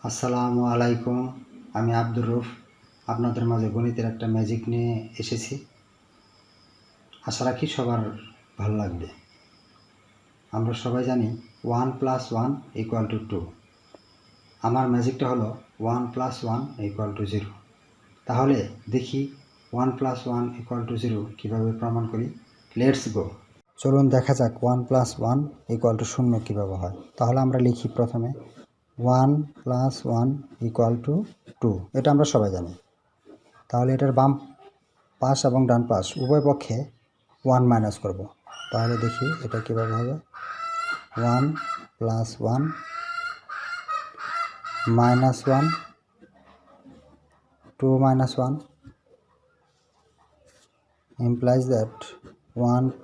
আসসালামু আলাইকুম। আমি আব্দুর রউফ আপনাদের মাঝে গণিতের একটা ম্যাজিক নিয়ে এসেছি। আশা রাখি সবার ভালো লাগবে। আমরা সবাই জানি 1 + 1 = 2। আমার ম্যাজিকটা হলো 1 + 1 = 0। তাহলে দেখি 1 + 1 = 0 কীভাবে প্রমাণ করি। Let's go. চলুন দেখা যাক 1 + 1 = 0 কীভাবে হয়। তাহলে আমরা লিখি প্রথমে 1 + 1 = 2। এটা আমরা সবাই জানি। তাহলে এটার বাম পাশ এবং ডান পাশ উভয় পক্ষে 1 মাইনাস করব। তাহলে দেখি এটা কীভাবে হবে। 1 + 1 - 1 2 - 1 implies that 1 +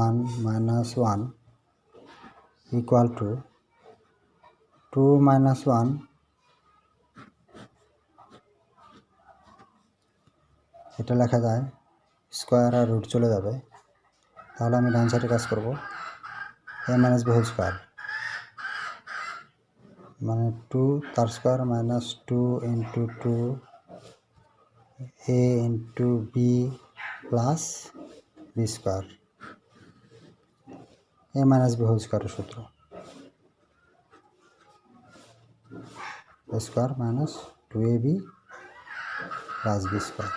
1 - 1 = 2 - 1। এটা লেখা যায় স্কোয়ার আর রুট চলে যাবে। তাহলে আমি ডান সাইডে কাজ করব। a - b হোল স্কোয়ার মানে 2 তার square -2 × 2 a × b plus b square. a - b whole স্কোয়ারের সূত্র a square - 2ab plus b square.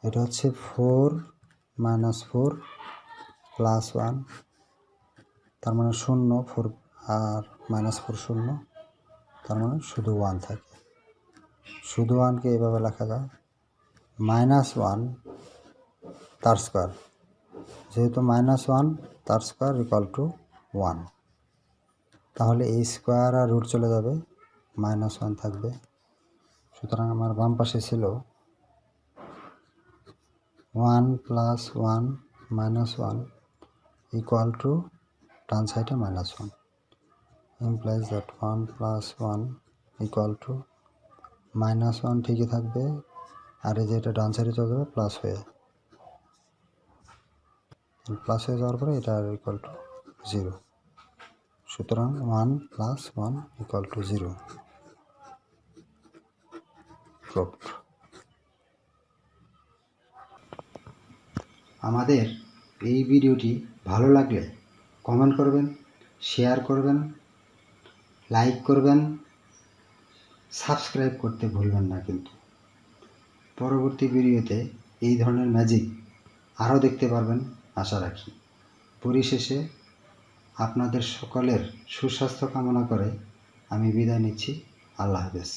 এটা হচ্ছে 4 - 4 + 1 তার মানে 0। 4 আর -4 0, তার মানে শুধু 1 থাকে। শুধু 1কে এভাবে লেখা যায় -1 তার স্কোয়ার। যেহেতু -1 তার স্কোয়ার = 1, তাহলে এই স্কোয়ার আর রুট চলে যাবে, -1 থাকবে। সুতরাং আমার বাম পাশে ছিল 1 + 1 - 1 = ডান সাইডে -1 implies that 1 + 1 = -1 ঠিকই থাকবে। আর এই যে এটা ডান সাইডে চলে যাবে প্লাস হয়ে যাওয়ার পরে এটা = 0। সুতরাং 1 + 1 = 0 প্রুফড। আমাদের এই ভিডিওটি ভালো লাগলে কমেন্ট করবেন, শেয়ার করবেন, লাইক করবেন, সাবস্ক্রাইব করতে ভুলবেন না কিন্তু। পরবর্তী ভিডিওতে এই ধরনের ম্যাজিক আরও দেখতে পারবেন আশা রাখি। পরিশেষে আপনাদের সকলের সুস্বাস্থ্য কামনা করে আমি বিদায় নিচ্ছি। আল্লাহ হাফেজ।